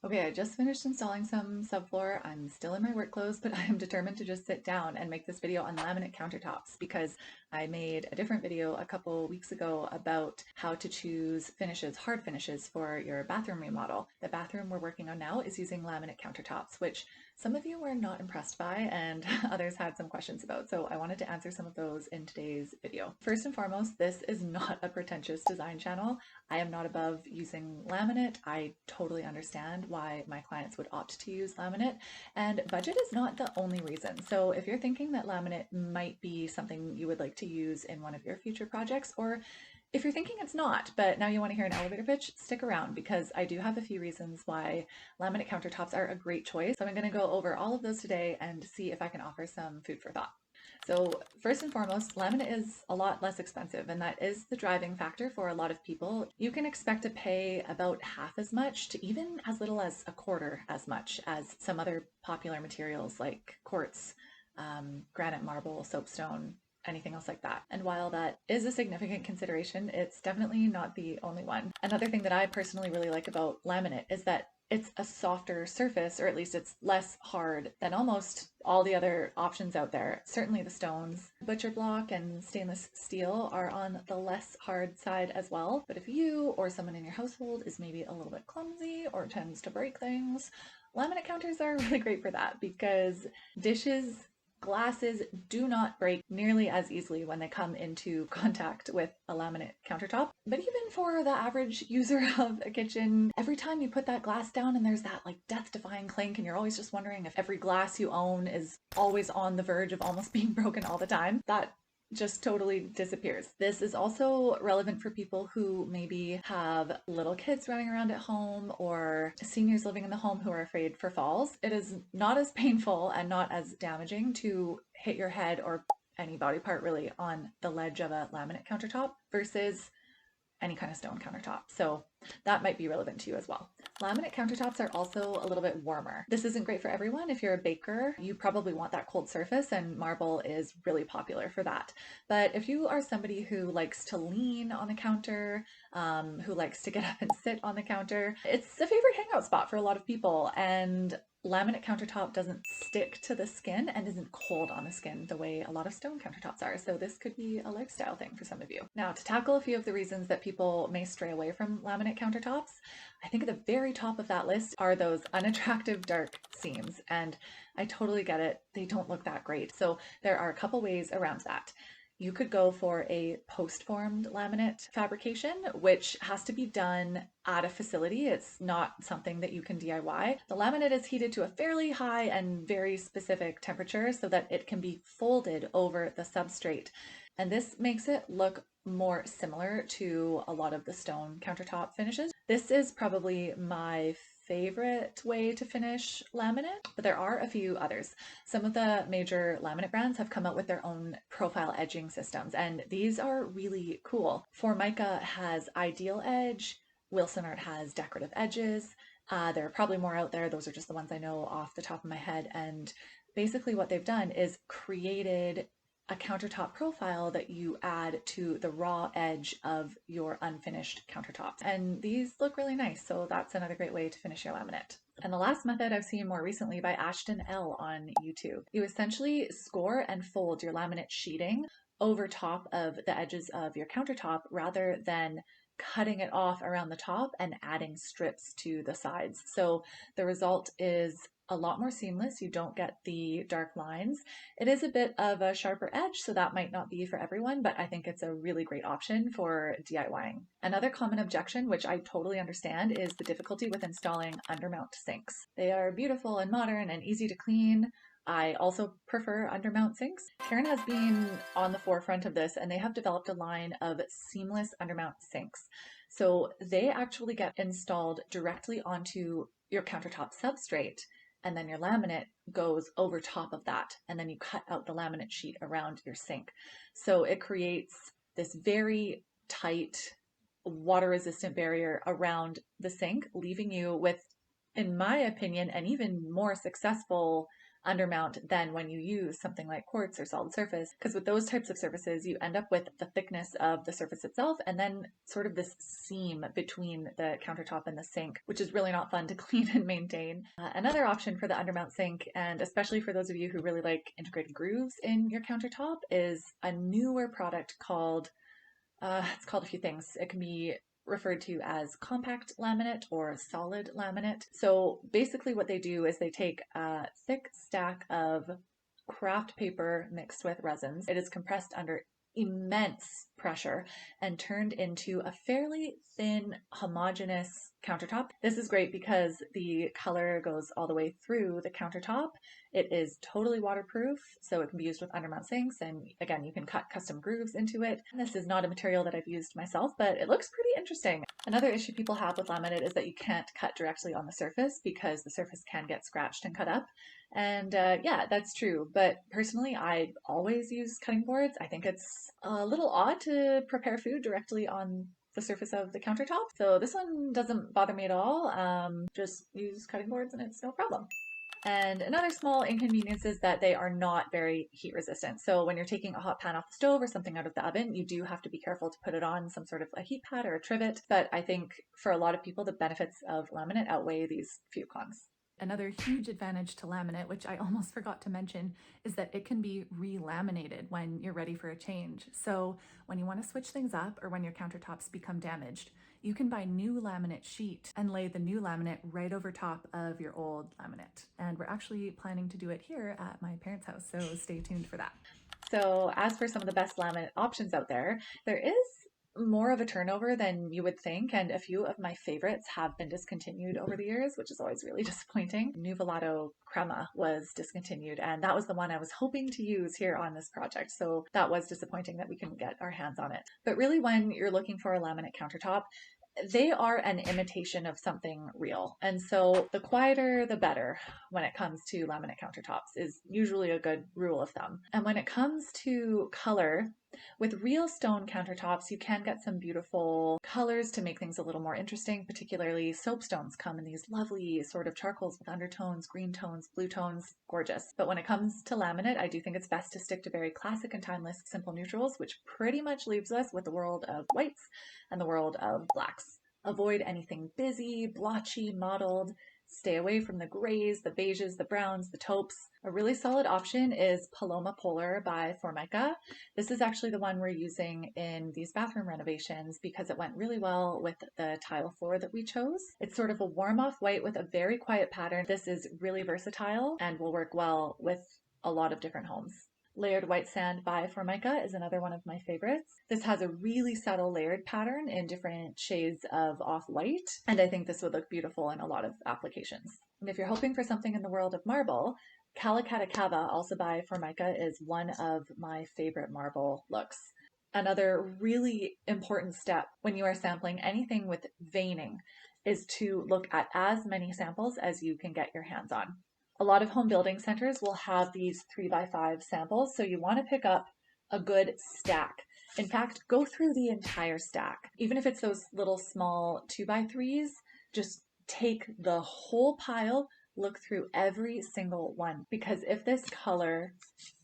Okay, I just finished installing some subfloor. I'm still in my work clothes, but I am determined to just sit down and make this video on laminate countertops because I made a different video a couple weeks ago about how to choose finishes, hard finishes for your bathroom remodel. The bathroom we're working on now is using laminate countertops, which some of you were not impressed by and others had some questions about. So I wanted to answer some of those in today's video. First and foremost, this is not a pretentious design channel. I am not above using laminate. I totally understand why my clients would opt to use laminate, and budget is not the only reason. So if you're thinking that laminate might be something you would like to use in one of your future projects, or if you're thinking it's not, but now you want to hear an elevator pitch, stick around because I do have a few reasons why laminate countertops are a great choice. So I'm going to go over all of those today and see if I can offer some food for thought. So first and foremost, laminate is a lot less expensive, and that is the driving factor for a lot of people. You can expect to pay about half as much to even as little as a quarter as much as some other popular materials like quartz, granite, marble, soapstone, anything else like that. And while that is a significant consideration, it's definitely not the only one. Another thing that I personally really like about laminate is that it's a softer surface, or at least it's less hard than almost all the other options out there. Certainly the stones, butcher block and stainless steel are on the less hard side as well. But if you or someone in your household is maybe a little bit clumsy or tends to break things, laminate counters are really great for that because dishes, glasses do not break nearly as easily when they come into contact with a laminate countertop. But even for the average user of a kitchen, every time you put that glass down and there's that like death-defying clink, and you're always just wondering if every glass you own is always on the verge of almost being broken all the time, that just totally disappears. This is also relevant for people who maybe have little kids running around at home or seniors living in the home who are afraid for falls. It is not as painful and not as damaging to hit your head or any body part really on the ledge of a laminate countertop versus any kind of stone countertop. So that might be relevant to you as well. Laminate countertops are also a little bit warmer. This isn't great for everyone. If you're a baker, you probably want that cold surface, and marble is really popular for that. But if you are somebody who likes to lean on the counter, who likes to get up and sit on the counter, it's a favorite hangout spot for a lot of people. And laminate countertop doesn't stick to the skin and isn't cold on the skin the way a lot of stone countertops are. So this could be a lifestyle thing for some of you. Now, to tackle a few of the reasons that people may stray away from laminate countertops, I think at the very top of that list are those unattractive dark seams. And I totally get it. They don't look that great. So there are a couple ways around that. You could go for a post-formed laminate fabrication, which has to be done at a facility. It's not something that you can DIY. The laminate is heated to a fairly high and very specific temperature so that it can be folded over the substrate. And this makes it look more similar to a lot of the stone countertop finishes. This is probably my favorite way to finish laminate, but there are a few others. Some of the major laminate brands have come out with their own profile edging systems, and these are really cool. Formica has Ideal Edge, Wilsonart has Decorative Edges. There are probably more out there. Those are just the ones I know off the top of my head. And basically what they've done is created a countertop profile that you add to the raw edge of your unfinished countertops. And these look really nice, so that's another great way to finish your laminate. And the last method I've seen more recently by Ashton L on YouTube. You essentially score and fold your laminate sheeting over top of the edges of your countertop rather than cutting it off around the top and adding strips to the sides. So the result is a lot more seamless. You don't get the dark lines. It is a bit of a sharper edge, so that might not be for everyone, but I think it's a really great option for DIYing. Another common objection, which I totally understand, is the difficulty with installing undermount sinks. They are beautiful and modern and easy to clean. I also prefer undermount sinks. Karran has been on the forefront of this, and they have developed a line of seamless undermount sinks. So they actually get installed directly onto your countertop substrate, and then your laminate goes over top of that, and then you cut out the laminate sheet around your sink. So it creates this very tight, water-resistant barrier around the sink, leaving you with, in my opinion, an even more successful undermount than when you use something like quartz or solid surface, because with those types of surfaces you end up with the thickness of the surface itself and then sort of this seam between the countertop and the sink, which is really not fun to clean and maintain. Another option for the undermount sink, and especially for those of you who really like integrated grooves in your countertop, is a newer product called it's called a few things. It can be referred to as compact laminate or solid laminate. So basically what they do is they take a thick stack of craft paper mixed with resins. It is compressed under immense pressure and turned into a fairly thin, homogeneous countertop. This is great because the color goes all the way through the countertop. It is totally waterproof, so it can be used with undermount sinks, and again, you can cut custom grooves into it. This is not a material that I've used myself, but it looks pretty interesting. Another issue people have with laminate is that you can't cut directly on the surface because the surface can get scratched and cut up. And yeah, that's true. But personally, I always use cutting boards. I think it's a little odd to prepare food directly on the surface of the countertop. So this one doesn't bother me at all. Just use cutting boards and it's no problem. And another small inconvenience is that they are not very heat resistant. So when you're taking a hot pan off the stove or something out of the oven, you do have to be careful to put it on some sort of a heat pad or a trivet. But I think for a lot of people, the benefits of laminate outweigh these few cons. Another huge advantage to laminate, which I almost forgot to mention, is that it can be relaminated when you're ready for a change. So when you want to switch things up or when your countertops become damaged, you can buy new laminate sheet and lay the new laminate right over top of your old laminate. And we're actually planning to do it here at my parents' house, so stay tuned for that. So as for some of the best laminate options out there, there is more of a turnover than you would think, and a few of my favorites have been discontinued over the years, which is always really disappointing. Nuvolado Crema was discontinued, and that was the one I was hoping to use here on this project, so that was disappointing that we couldn't get our hands on it. But really, when you're looking for a laminate countertop, they are an imitation of something real. And so the quieter, the better when it comes to laminate countertops is usually a good rule of thumb. And when it comes to color, with real stone countertops, you can get some beautiful colors to make things a little more interesting. Particularly soapstones come in these lovely sort of charcoals with undertones, green tones, blue tones, gorgeous. But when it comes to laminate, I do think it's best to stick to very classic and timeless simple neutrals, which pretty much leaves us with the world of whites and the world of blacks. Avoid anything busy, blotchy, mottled. Stay away from the grays, the beiges, the browns, the taupes. A really solid option is Paloma Polar by Formica. This is actually the one we're using in these bathroom renovations because it went really well with the tile floor that we chose. It's sort of a warm off-white with a very quiet pattern. This is really versatile and will work well with a lot of different homes. Layered White Sand by Formica is another one of my favorites. This has a really subtle layered pattern in different shades of off-white, and I think this would look beautiful in a lot of applications. And if you're hoping for something in the world of marble, Calicut Cava, also by Formica, is one of my favorite marble looks. Another really important step when you are sampling anything with veining is to look at as many samples as you can get your hands on. A lot of home building centers will have these 3x5 samples, so you want to pick up a good stack. In fact, go through the entire stack. Even if it's those little small 2x3s, just take the whole pile, look through every single one. Because if this color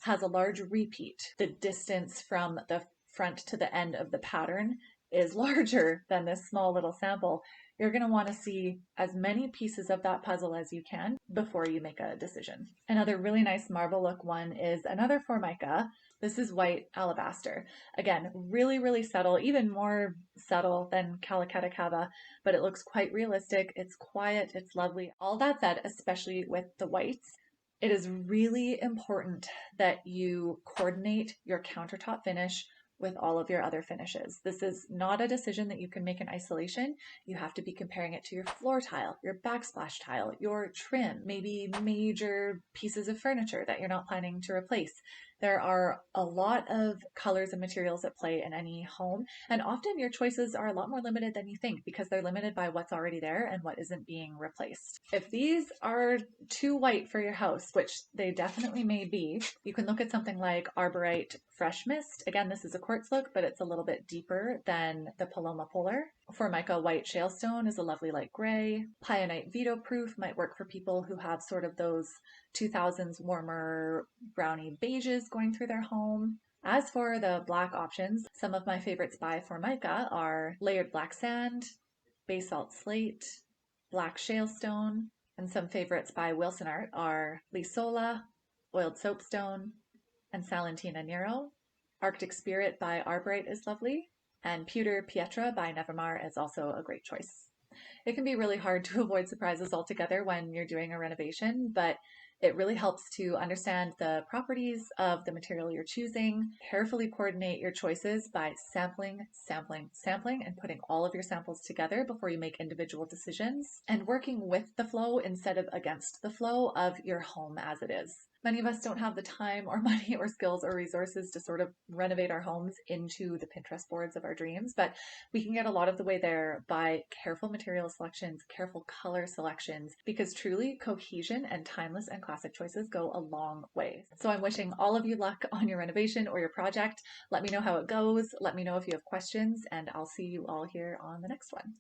has a large repeat, the distance from the front to the end of the pattern is larger than this small little sample. You're going to want to see as many pieces of that puzzle as you can before you make a decision. Another really nice marble look one is another Formica. This is white alabaster. Again, really, really subtle, even more subtle than Calicut Cava, but it looks quite realistic. It's quiet, it's lovely. All that said, especially with the whites, it is really important that you coordinate your countertop finish with all of your other finishes. This is not a decision that you can make in isolation. You have to be comparing it to your floor tile, your backsplash tile, your trim, maybe major pieces of furniture that you're not planning to replace. There are a lot of colors and materials at play in any home, and often your choices are a lot more limited than you think because they're limited by what's already there and what isn't being replaced. If these are too white for your house, which they definitely may be, you can look at something like Arborite Fresh Mist. Again, this is a quartz look, but it's a little bit deeper than the Paloma Polar. Formica white shale stone is a lovely light gray. Pionite veto proof might work for people who have sort of those 2000s warmer browny beiges going through their home. As for the black options, some of my favorites by Formica are layered black sand, basalt slate, black shale stone, and some favorites by Wilsonart are Lisola, oiled soapstone, and Salentina Nero. Arctic Spirit by Arborite is lovely, and Pewter Pietra by Nevermar is also a great choice. It can be really hard to avoid surprises altogether when you're doing a renovation, but it really helps to understand the properties of the material you're choosing, carefully coordinate your choices by sampling, sampling, sampling, and putting all of your samples together before you make individual decisions, and working with the flow instead of against the flow of your home as it is. Many of us don't have the time or money or skills or resources to sort of renovate our homes into the Pinterest boards of our dreams, but we can get a lot of the way there by careful material selections, careful color selections, because truly cohesion and timeless and classic choices go a long way. So I'm wishing all of you luck on your renovation or your project. Let me know how it goes. Let me know if you have questions, and I'll see you all here on the next one.